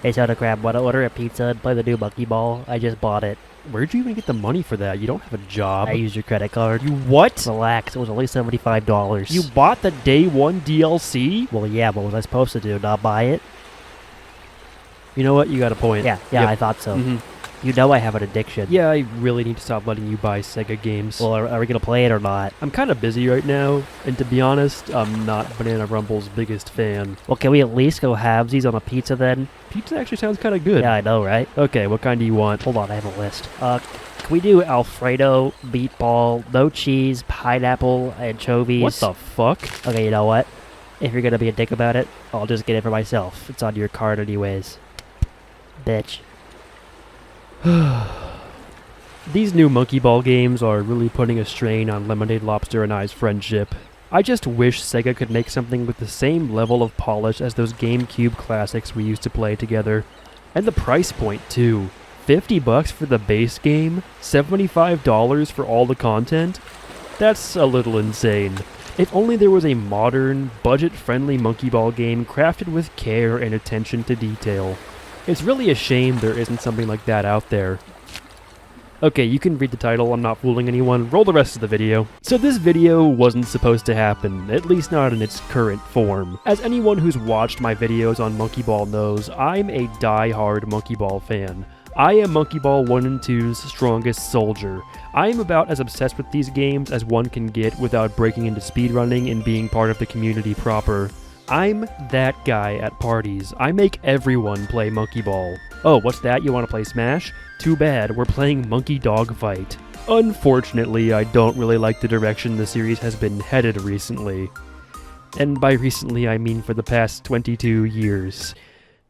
Hey, Soda Crab, wanna order a pizza and play the new Monkey Ball? I just bought it. Where'd you even get the money for that? You don't have a job. I used your credit card. You what? Relax, it was only $75. You bought the day one DLC? Well, yeah, what was I supposed to do? Not buy it? You know what? You got a point. Yeah, Yep. I thought so. Mhm. You know I have an addiction. Yeah, I really need to stop letting you buy Sega games. Well, are we gonna play it or not? I'm kind of busy right now, and to be honest, I'm not Banana Rumble's biggest fan. Well, can we at least go halvesies on a pizza then? Pizza actually sounds kind of good. Yeah, I know, right? Okay, what kind do you want? Hold on, I have a list. Can we do Alfredo, meatball, no cheese, pineapple, anchovies? What the fuck? Okay, you know what? If you're gonna be a dick about it, I'll just get it for myself. It's on your card anyways. Bitch. These new Monkey Ball games are really putting a strain on Lemonade Lobster and I's friendship. I just wish Sega could make something with the same level of polish as those GameCube classics we used to play together. And the price point too. $50 for the base game? $75 for all the content? That's a little insane. If only there was a modern, budget-friendly Monkey Ball game crafted with care and attention to detail. It's really a shame there isn't something like that out there. Okay, you can read the title, I'm not fooling anyone. Roll the rest of the video. So this video wasn't supposed to happen, at least not in its current form. As anyone who's watched my videos on Monkey Ball knows, I'm a die-hard Monkey Ball fan. I am Monkey Ball 1 and 2's strongest soldier. I am about as obsessed with these games as one can get without breaking into speedrunning and being part of the community proper. I'm that guy at parties. I make everyone play Monkey Ball. Oh, what's that? You want to play Smash? Too bad, we're playing Monkey Dog Fight. Unfortunately, I don't really like the direction the series has been headed recently. And by recently, I mean for the past 22 years.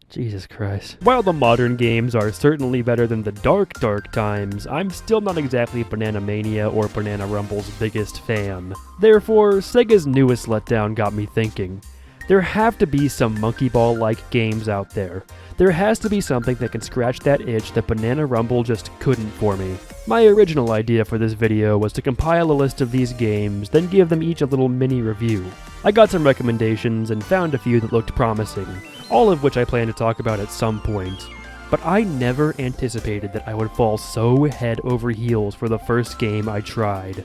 Jesus Christ. While the modern games are certainly better than the dark times, I'm still not exactly Banana Mania or Banana Rumble's biggest fan. Therefore, Sega's newest letdown got me thinking. There have to be some Monkey Ball-like games out there. There has to be something that can scratch that itch that Banana Rumble just couldn't for me. My original idea for this video was to compile a list of these games, then give them each a little mini review. I got some recommendations and found a few that looked promising, all of which I plan to talk about at some point. But I never anticipated that I would fall so head over heels for the first game I tried.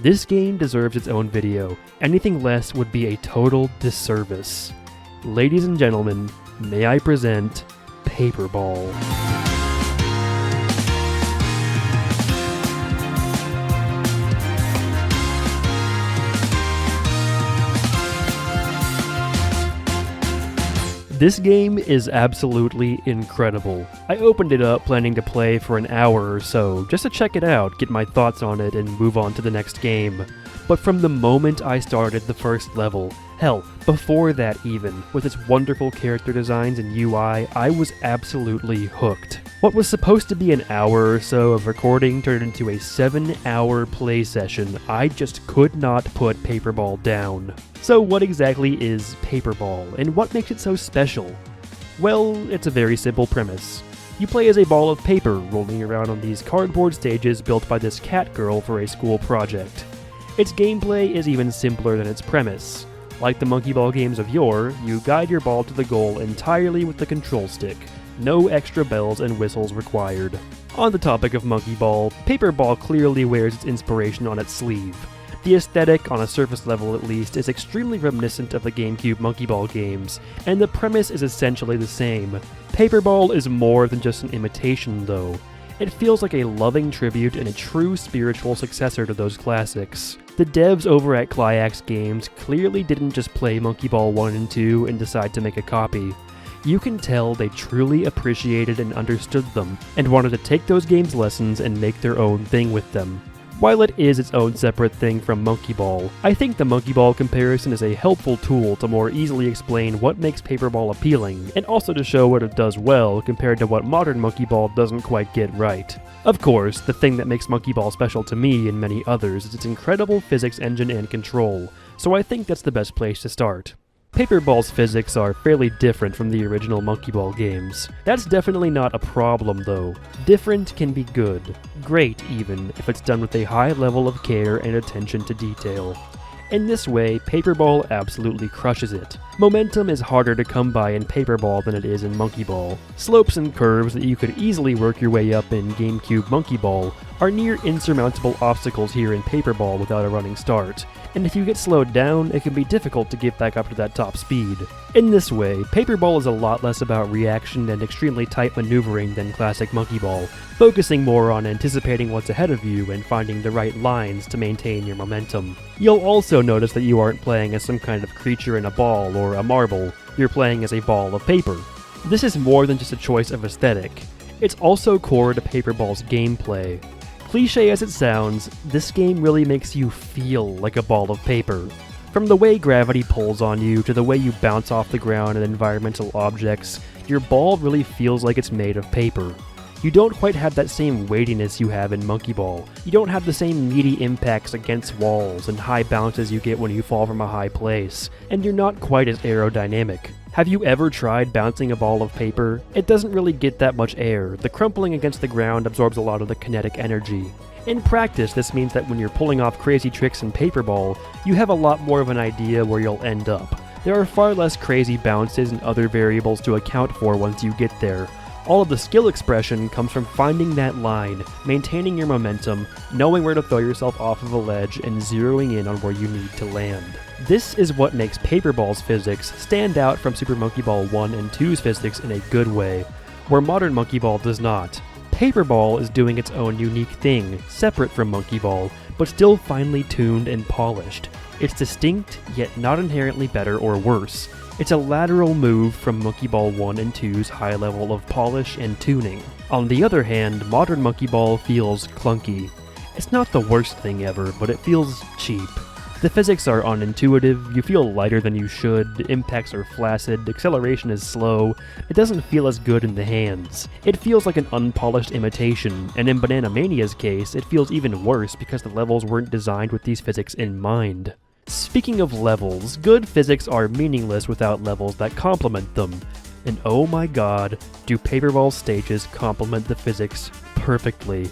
This game deserves its own video. Anything less would be a total disservice. Ladies and gentlemen, may I present Paper Ball. This game is absolutely incredible. I opened it up planning to play for an hour or so, just to check it out, get my thoughts on it, and move on to the next game. But from the moment I started the first level, hell, before that even, with its wonderful character designs and UI, I was absolutely hooked. What was supposed to be an hour or so of recording turned into a 7-hour play session. I just could not put Paper Ball down. So what exactly is Paper Ball, and what makes it so special? Well, it's a very simple premise. You play as a ball of paper rolling around on these cardboard stages built by this cat girl for a school project. Its gameplay is even simpler than its premise. Like the Monkey Ball games of yore, you guide your ball to the goal entirely with the control stick. No extra bells and whistles required. On the topic of Monkey Ball, Paper Ball clearly wears its inspiration on its sleeve. The aesthetic, on a surface level at least, is extremely reminiscent of the GameCube Monkey Ball games, and the premise is essentially the same. Paper Ball is more than just an imitation, though. It feels like a loving tribute and a true spiritual successor to those classics. The devs over at Cliax Games clearly didn't just play Monkey Ball 1 and 2 and decide to make a copy. You can tell they truly appreciated and understood them, and wanted to take those games' lessons and make their own thing with them. While it is its own separate thing from Monkey Ball, I think the Monkey Ball comparison is a helpful tool to more easily explain what makes Paper Ball appealing, and also to show what it does well compared to what modern Monkey Ball doesn't quite get right. Of course, the thing that makes Monkey Ball special to me and many others is its incredible physics engine and control, so I think that's the best place to start. Paper Ball's physics are fairly different from the original Monkey Ball games. That's definitely not a problem though. Different can be good. Great even, if it's done with a high level of care and attention to detail. In this way, Paper Ball absolutely crushes it. Momentum is harder to come by in Paper Ball than it is in Monkey Ball. Slopes and curves that you could easily work your way up in GameCube Monkey Ball are near insurmountable obstacles here in Paper Ball without a running start, and if you get slowed down, it can be difficult to get back up to that top speed. In this way, Paper Ball is a lot less about reaction and extremely tight maneuvering than classic Monkey Ball, focusing more on anticipating what's ahead of you and finding the right lines to maintain your momentum. You'll also notice that you aren't playing as some kind of creature in a ball or a marble, you're playing as a ball of paper. This is more than just a choice of aesthetic. It's also core to Paper Ball's gameplay. Cliche as it sounds, this game really makes you feel like a ball of paper. From the way gravity pulls on you to the way you bounce off the ground and environmental objects, your ball really feels like it's made of paper. You don't quite have that same weightiness you have in Monkey Ball. You don't have the same meaty impacts against walls and high bounces you get when you fall from a high place, and you're not quite as aerodynamic. Have you ever tried bouncing a ball of paper? It doesn't really get that much air. The crumpling against the ground absorbs a lot of the kinetic energy. In practice, this means that when you're pulling off crazy tricks in Paper Ball, you have a lot more of an idea where you'll end up. There are far less crazy bounces and other variables to account for once you get there. All of the skill expression comes from finding that line, maintaining your momentum, knowing where to throw yourself off of a ledge, and zeroing in on where you need to land. This is what makes Paper Ball's physics stand out from Super Monkey Ball 1 and 2's physics in a good way, where modern Monkey Ball does not. Paper Ball is doing its own unique thing, separate from Monkey Ball, but still finely tuned and polished. It's distinct, yet not inherently better or worse. It's a lateral move from Monkey Ball 1 and 2's high level of polish and tuning. On the other hand, modern Monkey Ball feels clunky. It's not the worst thing ever, but it feels cheap. The physics are unintuitive, you feel lighter than you should, impacts are flaccid, acceleration is slow, it doesn't feel as good in the hands. It feels like an unpolished imitation, and in Banana Mania's case, it feels even worse because the levels weren't designed with these physics in mind. Speaking of levels, good physics are meaningless without levels that complement them. And oh my god, do Paper Ball stages complement the physics perfectly.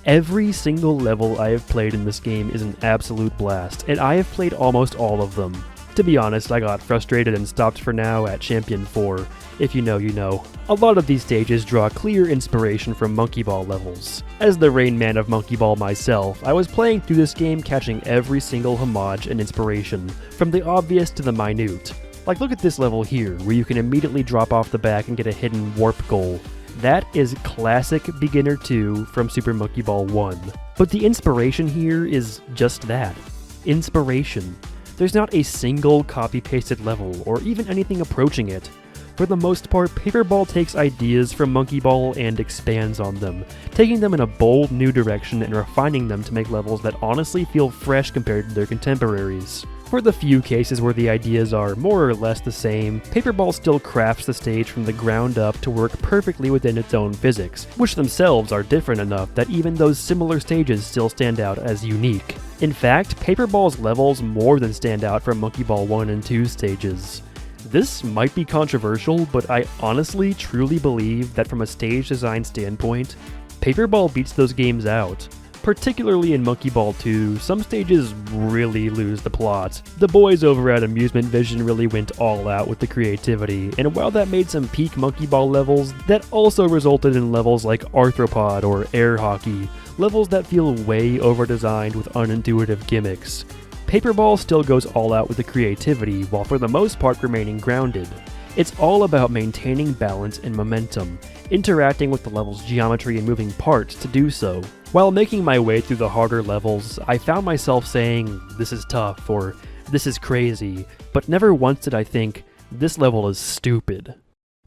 Every single level I have played in this game is an absolute blast, and I have played almost all of them. To be honest, I got frustrated and stopped for now at Champion 4. If you know, you know. A lot of these stages draw clear inspiration from Monkey Ball levels. As the Rain Man of Monkey Ball myself, I was playing through this game catching every single homage and inspiration, from the obvious to the minute. Like look at this level here, where you can immediately drop off the back and get a hidden warp goal. That is classic Beginner 2 from Super Monkey Ball 1. But the inspiration here is just that. Inspiration. There's not a single copy-pasted level, or even anything approaching it. For the most part, Paper Ball takes ideas from Monkey Ball and expands on them, taking them in a bold new direction and refining them to make levels that honestly feel fresh compared to their contemporaries. For the few cases where the ideas are more or less the same, Paper Ball still crafts the stage from the ground up to work perfectly within its own physics, which themselves are different enough that even those similar stages still stand out as unique. In fact, Paper Ball's levels more than stand out from Monkey Ball 1 and 2's stages. This might be controversial, but I honestly truly believe that from a stage design standpoint, Paper Ball beats those games out. Particularly in Monkey Ball 2, some stages really lose the plot. The boys over at Amusement Vision really went all out with the creativity, and while that made some peak Monkey Ball levels, that also resulted in levels like Arthropod or Air Hockey, levels that feel way over-designed with unintuitive gimmicks. Paper Ball still goes all out with the creativity, while for the most part remaining grounded. It's all about maintaining balance and momentum, interacting with the level's geometry and moving parts to do so. While making my way through the harder levels, I found myself saying, "This is tough," or "This is crazy," but never once did I think, "This level is stupid."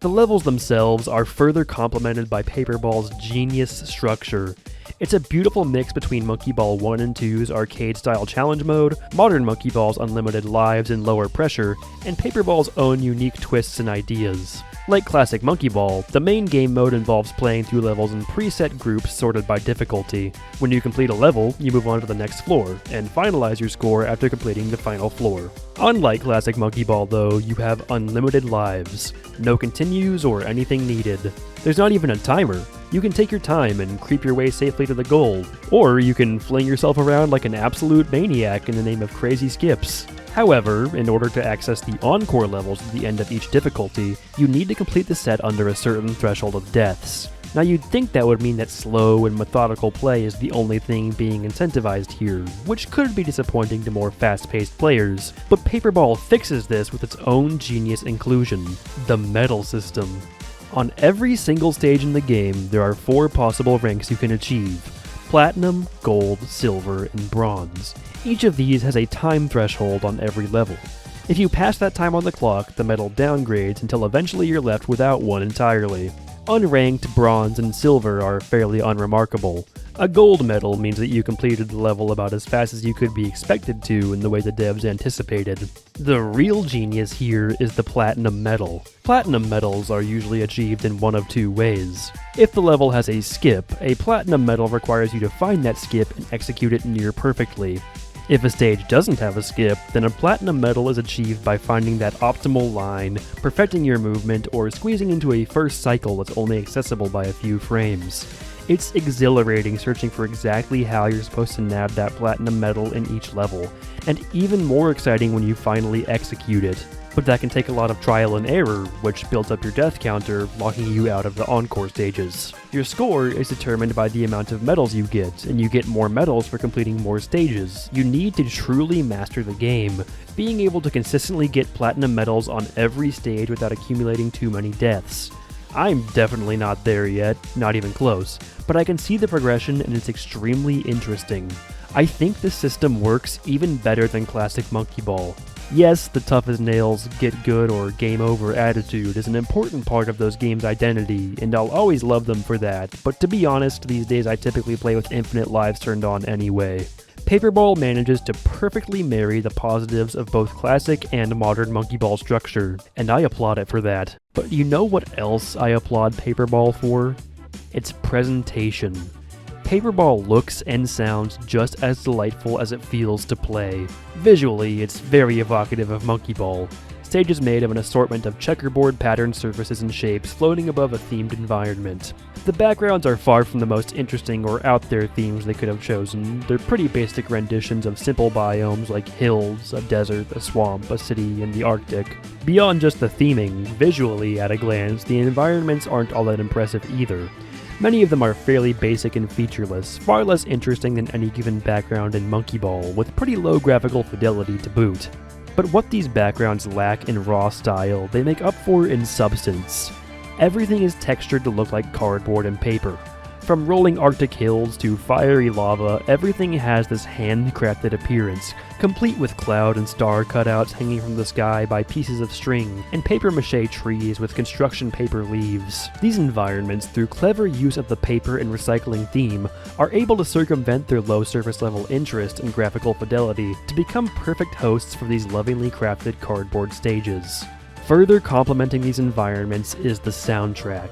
The levels themselves are further complemented by Paper Ball's genius structure. It's a beautiful mix between Monkey Ball 1 and 2's arcade-style challenge mode, modern Monkey Ball's unlimited lives and lower pressure, and Paper Ball's own unique twists and ideas. Like classic Monkey Ball, the main game mode involves playing through levels in preset groups sorted by difficulty. When you complete a level, you move on to the next floor, and finalize your score after completing the final floor. Unlike classic Monkey Ball though, you have unlimited lives. No continues or anything needed. There's not even a timer. You can take your time and creep your way safely to the goal, or you can fling yourself around like an absolute maniac in the name of crazy skips. However, in order to access the encore levels at the end of each difficulty, you need to complete the set under a certain threshold of deaths. Now you'd think that would mean that slow and methodical play is the only thing being incentivized here, which could be disappointing to more fast-paced players, but Paperball fixes this with its own genius inclusion, the medal system. On every single stage in the game, there are 4 possible ranks you can achieve: Platinum, Gold, Silver, and Bronze. Each of these has a time threshold on every level. If you pass that time on the clock, the medal downgrades until eventually you're left without one entirely. Unranked, Bronze, and Silver are fairly unremarkable. A Gold medal means that you completed the level about as fast as you could be expected to in the way the devs anticipated. The real genius here is the Platinum medal. Platinum medals are usually achieved in one of 2 ways. If the level has a skip, a Platinum medal requires you to find that skip and execute it near perfectly. If a stage doesn't have a skip, then a Platinum medal is achieved by finding that optimal line, perfecting your movement, or squeezing into a first cycle that's only accessible by a few frames. It's exhilarating searching for exactly how you're supposed to nab that Platinum medal in each level, and even more exciting when you finally execute it. But that can take a lot of trial and error, which builds up your death counter, locking you out of the encore stages. Your score is determined by the amount of medals you get, and you get more medals for completing more stages. You need to truly master the game, being able to consistently get platinum medals on every stage without accumulating too many deaths. I'm definitely not there yet, not even close, but I can see the progression and it's extremely interesting. I think this system works even better than classic Monkey Ball. Yes, the tough as nails, get good or game over attitude is an important part of those games' identity, and I'll always love them for that, but to be honest, these days I typically play with infinite lives turned on anyway. Paperball manages to perfectly marry the positives of both classic and modern Monkey Ball structure, and I applaud it for that. But you know what else I applaud Paperball for? Its presentation. Paperball looks and sounds just as delightful as it feels to play. Visually, it's very evocative of Monkey Ball. Stages made of an assortment of checkerboard patterned surfaces and shapes floating above a themed environment. The backgrounds are far from the most interesting or out there themes they could have chosen. They're pretty basic renditions of simple biomes like hills, a desert, a swamp, a city, and the Arctic. Beyond just the theming, visually at a glance, the environments aren't all that impressive either. Many of them are fairly basic and featureless, far less interesting than any given background in Monkey Ball, with pretty low graphical fidelity to boot. But what these backgrounds lack in raw style, they make up for in substance. Everything is textured to look like cardboard and paper. From rolling Arctic hills to fiery lava, everything has this handcrafted appearance, complete with cloud and star cutouts hanging from the sky by pieces of string, and papier-mâché trees with construction paper leaves. These environments, through clever use of the paper and recycling theme, are able to circumvent their low surface level interest and graphical fidelity to become perfect hosts for these lovingly crafted cardboard stages. Further complementing these environments is the soundtrack.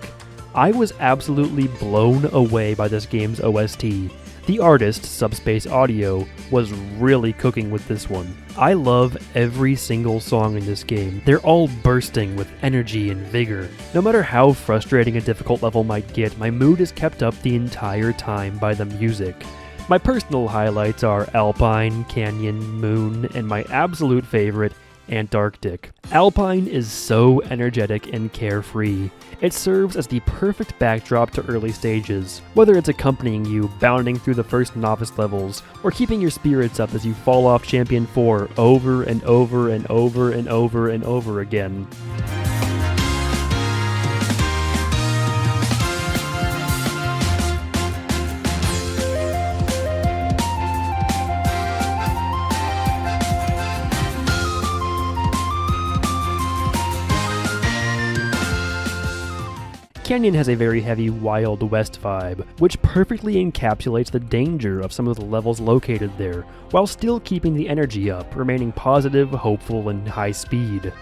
I was absolutely blown away by this game's OST. The artist, Subspace Audio, was really cooking with this one. I love every single song in this game. They're all bursting with energy and vigor. No matter how frustrating a difficult level might get, my mood is kept up the entire time by the music. My personal highlights are Alpine, Canyon, Moon, and my absolute favorite, Antarctic. Alpine is so energetic and carefree. It serves as the perfect backdrop to early stages, whether it's accompanying you bounding through the first novice levels, or keeping your spirits up as you fall off Champion 4 over and over and over and over and over again. Canyon has a very heavy Wild West vibe, which perfectly encapsulates the danger of some of the levels located there, while still keeping the energy up, remaining positive, hopeful, and high speed.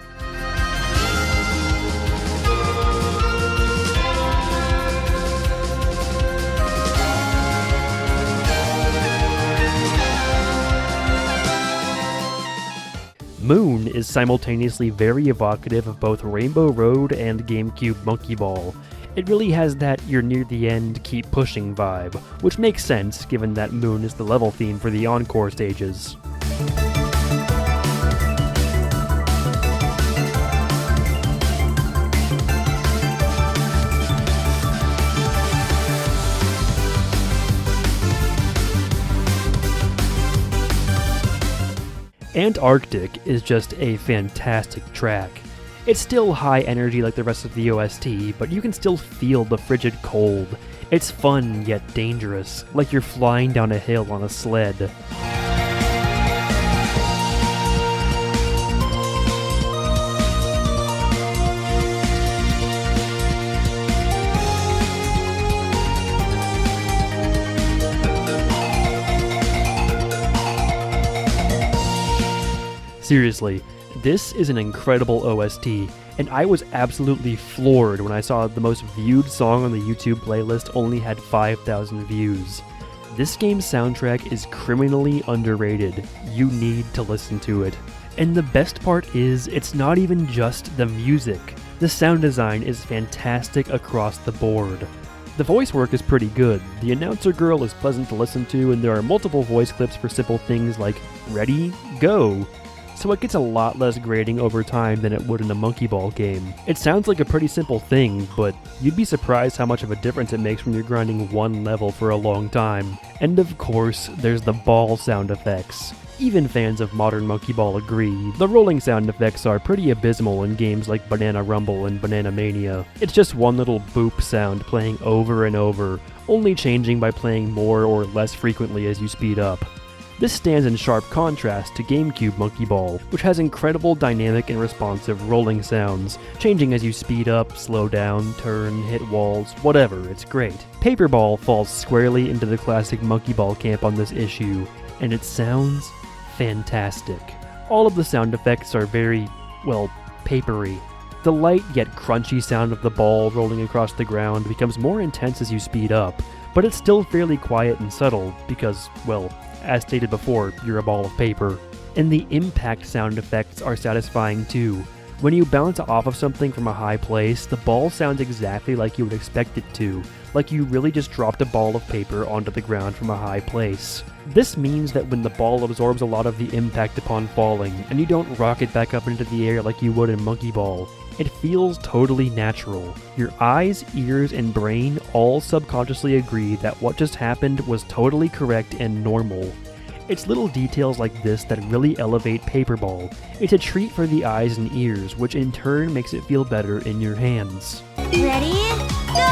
Moon is simultaneously very evocative of both Rainbow Road and GameCube Monkey Ball. It really has that you're near the end, keep pushing vibe, which makes sense given that Moon is the level theme for the encore stages. Antarctic is just a fantastic track. It's still high energy like the rest of the OST, but you can still feel the frigid cold. It's fun yet dangerous, like you're flying down a hill on a sled. Seriously, this is an incredible OST, and I was absolutely floored when I saw the most viewed song on the YouTube playlist only had 5,000 views. This game's soundtrack is criminally underrated. You need to listen to it. And the best part is, it's not even just the music. The sound design is fantastic across the board. The voice work is pretty good. The announcer girl is pleasant to listen to, and there are multiple voice clips for simple things like, "Ready? Go!" So it gets a lot less grating over time than it would in a Monkey Ball game. It sounds like a pretty simple thing, but you'd be surprised how much of a difference it makes when you're grinding one level for a long time. And of course, there's the ball sound effects. Even fans of modern Monkey Ball agree, the rolling sound effects are pretty abysmal in games like Banana Rumble and Banana Mania. It's just one little boop sound playing over and over, only changing by playing more or less frequently as you speed up. This stands in sharp contrast to GameCube Monkey Ball, which has incredible dynamic and responsive rolling sounds, changing as you speed up, slow down, turn, hit walls, whatever, it's great. Paper Ball falls squarely into the classic Monkey Ball camp on this issue, and it sounds fantastic. All of the sound effects are very, well, papery. The light yet crunchy sound of the ball rolling across the ground becomes more intense as you speed up, but it's still fairly quiet and subtle because, well, as stated before, you're a ball of paper. And the impact sound effects are satisfying too. When you bounce off of something from a high place, the ball sounds exactly like you would expect it to, like you really just dropped a ball of paper onto the ground from a high place. This means that when the ball absorbs a lot of the impact upon falling, and you don't rocket back up into the air like you would in Monkey Ball, it feels totally natural. Your eyes, ears, and brain all subconsciously agree that what just happened was totally correct and normal. It's little details like this that really elevate Paper Ball. It's a treat for the eyes and ears, which in turn makes it feel better in your hands. Ready? Go!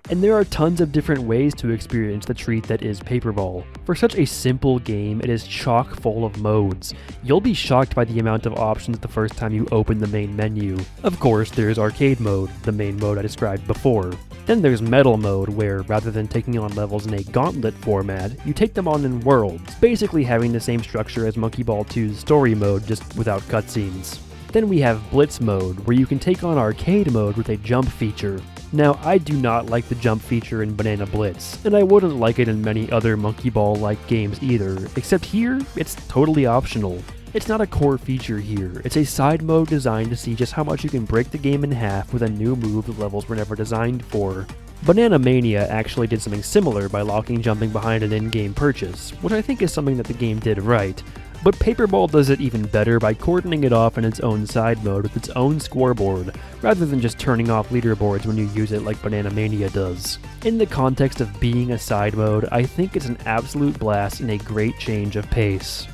And there are tons of different ways to experience the treat that is Paper Ball. For such a simple game, it is chock full of modes. You'll be shocked by the amount of options the first time you open the main menu. Of course, there's Arcade Mode, the main mode I described before. Then there's Medal Mode, where rather than taking on levels in a gauntlet format, you take them on in worlds, basically having the same structure as Monkey Ball 2's Story Mode, just without cutscenes. Then we have Blitz Mode, where you can take on Arcade Mode with a jump feature. Now, I do not like the jump feature in Banana Blitz, and I wouldn't like it in many other Monkey Ball-like games either, except here, it's totally optional. It's not a core feature here, it's a side mode designed to see just how much you can break the game in half with a new move the levels were never designed for. Banana Mania actually did something similar by locking jumping behind an in-game purchase, which I think is something that the game did right. But Paper Ball does it even better by cordoning it off in its own side mode with its own scoreboard, rather than just turning off leaderboards when you use it like Banana Mania does. In the context of being a side mode, I think it's an absolute blast and a great change of pace.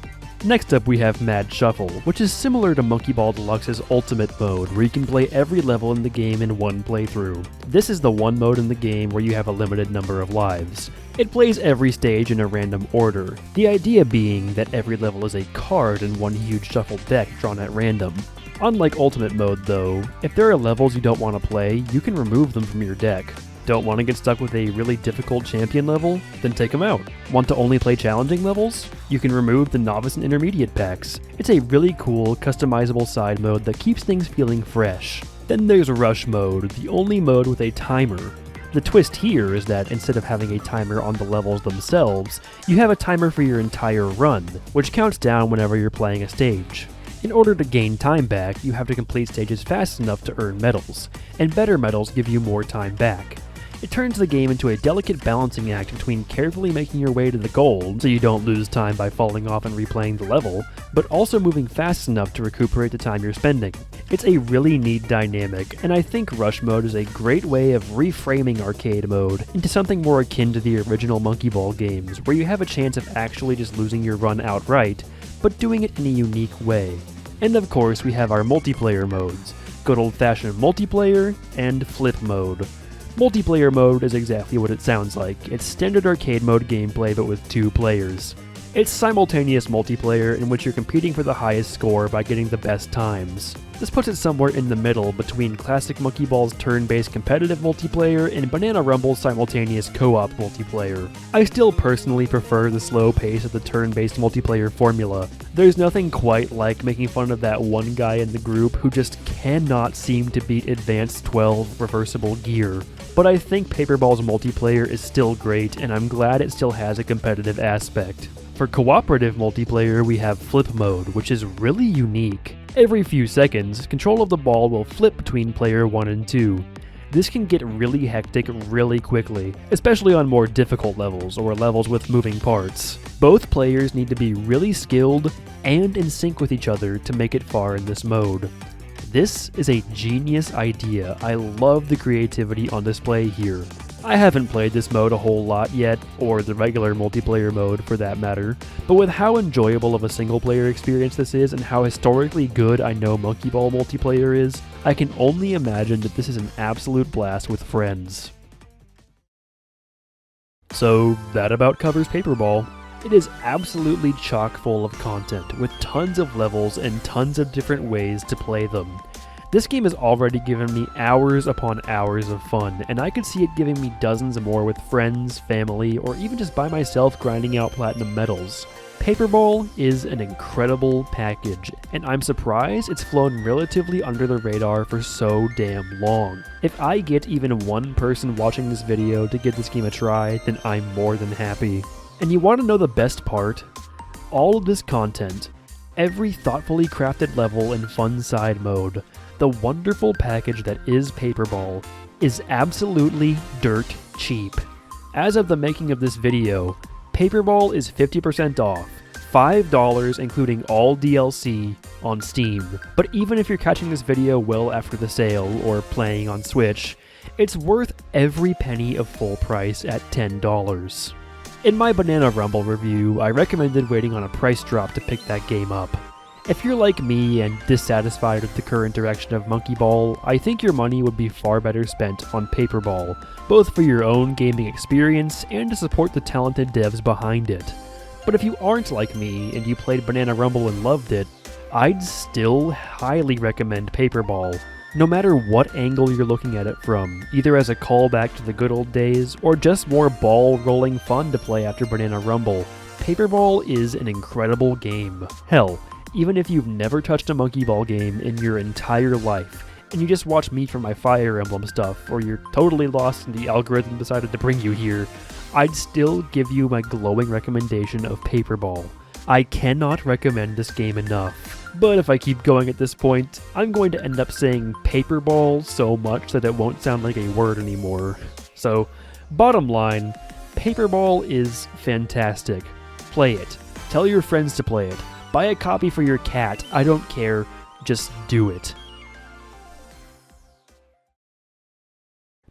Next up we have Mad Shuffle, which is similar to Monkey Ball Deluxe's Ultimate Mode, where you can play every level in the game in one playthrough. This is the one mode in the game where you have a limited number of lives. It plays every stage in a random order, the idea being that every level is a card in one huge shuffled deck drawn at random. Unlike Ultimate Mode though, if there are levels you don't want to play, you can remove them from your deck. Don't want to get stuck with a really difficult champion level? Then take them out. Want to only play challenging levels? You can remove the Novice and Intermediate packs. It's a really cool, customizable side mode that keeps things feeling fresh. Then there's Rush Mode, the only mode with a timer. The twist here is that instead of having a timer on the levels themselves, you have a timer for your entire run, which counts down whenever you're playing a stage. In order to gain time back, you have to complete stages fast enough to earn medals, and better medals give you more time back. It turns the game into a delicate balancing act between carefully making your way to the goal so you don't lose time by falling off and replaying the level, but also moving fast enough to recuperate the time you're spending. It's a really neat dynamic, and I think Rush Mode is a great way of reframing arcade mode into something more akin to the original Monkey Ball games, where you have a chance of actually just losing your run outright, but doing it in a unique way. And of course, we have our multiplayer modes, good old-fashioned multiplayer and flip mode. Multiplayer mode is exactly what it sounds like. It's standard arcade mode gameplay but with 2 players. It's simultaneous multiplayer in which you're competing for the highest score by getting the best times. This puts it somewhere in the middle between classic Monkey Ball's turn-based competitive multiplayer and Banana Rumble's simultaneous co-op multiplayer. I still personally prefer the slow pace of the turn-based multiplayer formula. There's nothing quite like making fun of that one guy in the group who just cannot seem to beat Advanced 12 reversible gear. But I think Paper Ball's multiplayer is still great, and I'm glad it still has a competitive aspect. For cooperative multiplayer, we have Flip Mode, which is really unique. Every few seconds, control of the ball will flip between player 1 and 2. This can get really hectic really quickly, especially on more difficult levels or levels with moving parts. Both players need to be really skilled and in sync with each other to make it far in this mode. This is a genius idea. I love the creativity on display here. I haven't played this mode a whole lot yet, or the regular multiplayer mode for that matter, but with how enjoyable of a single player experience this is and how historically good I know Monkey Ball multiplayer is, I can only imagine that this is an absolute blast with friends. So that about covers Paper Ball. It is absolutely chock full of content, with tons of levels and tons of different ways to play them. This game has already given me hours upon hours of fun, and I could see it giving me dozens more with friends, family, or even just by myself grinding out platinum medals. Paper Ball is an incredible package, and I'm surprised it's flown relatively under the radar for so damn long. If I get even one person watching this video to give this game a try, then I'm more than happy. And you want to know the best part? All of this content, every thoughtfully crafted level and fun side mode, the wonderful package that is Paper Ball, is absolutely dirt cheap. As of the making of this video, Paper Ball is 50% off, $5 including all DLC on Steam. But even if you're catching this video well after the sale or playing on Switch, it's worth every penny of full price at $10. In my Banana Rumble review, I recommended waiting on a price drop to pick that game up. If you're like me and dissatisfied with the current direction of Monkey Ball, I think your money would be far better spent on Paper Ball, both for your own gaming experience and to support the talented devs behind it. But if you aren't like me and you played Banana Rumble and loved it, I'd still highly recommend Paper Ball, no matter what angle you're looking at it from, either as a callback to the good old days or just more ball-rolling fun to play after Banana Rumble. Paper Ball is an incredible game. Hell, even if you've never touched a Monkey Ball game in your entire life, and you just watch me for my Fire Emblem stuff, or you're totally lost and the algorithm decided to bring you here, I'd still give you my glowing recommendation of Paper Ball. I cannot recommend this game enough. But if I keep going at this point, I'm going to end up saying Paper Ball so much that it won't sound like a word anymore. So, bottom line, Paper Ball is fantastic. Play it. Tell your friends to play it. Buy a copy for your cat. I don't care. Just do it.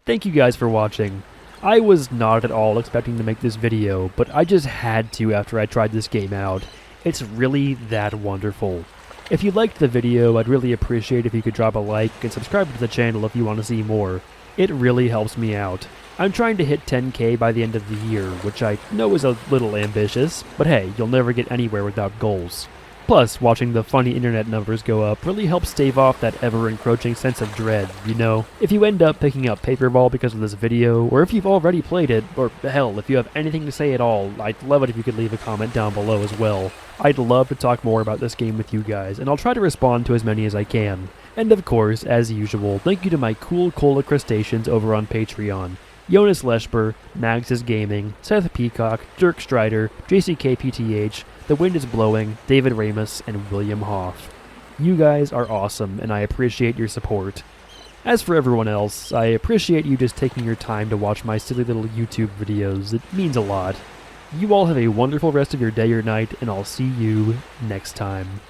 Thank you guys for watching. I was not at all expecting to make this video, but I just had to after I tried this game out. It's really that wonderful. If you liked the video, I'd really appreciate if you could drop a like and subscribe to the channel if you want to see more. It really helps me out. I'm trying to hit 10K by the end of the year, which I know is a little ambitious, but hey, you'll never get anywhere without goals. Plus, watching the funny internet numbers go up really helps stave off that ever-encroaching sense of dread, you know? If you end up picking up Paper Ball because of this video, or if you've already played it, or hell, if you have anything to say at all, I'd love it if you could leave a comment down below as well. I'd love to talk more about this game with you guys, and I'll try to respond to as many as I can. And of course, as usual, thank you to my cool Cola Crustaceans over on Patreon. Jonas Leschper, Mags' Gaming, Seth Peacock, Dirk Strider, JCKPTH, The Wind is Blowing, David Ramus, and William Hoff. You guys are awesome, and I appreciate your support. As for everyone else, I appreciate you just taking your time to watch my silly little YouTube videos. It means a lot. You all have a wonderful rest of your day or night, and I'll see you next time.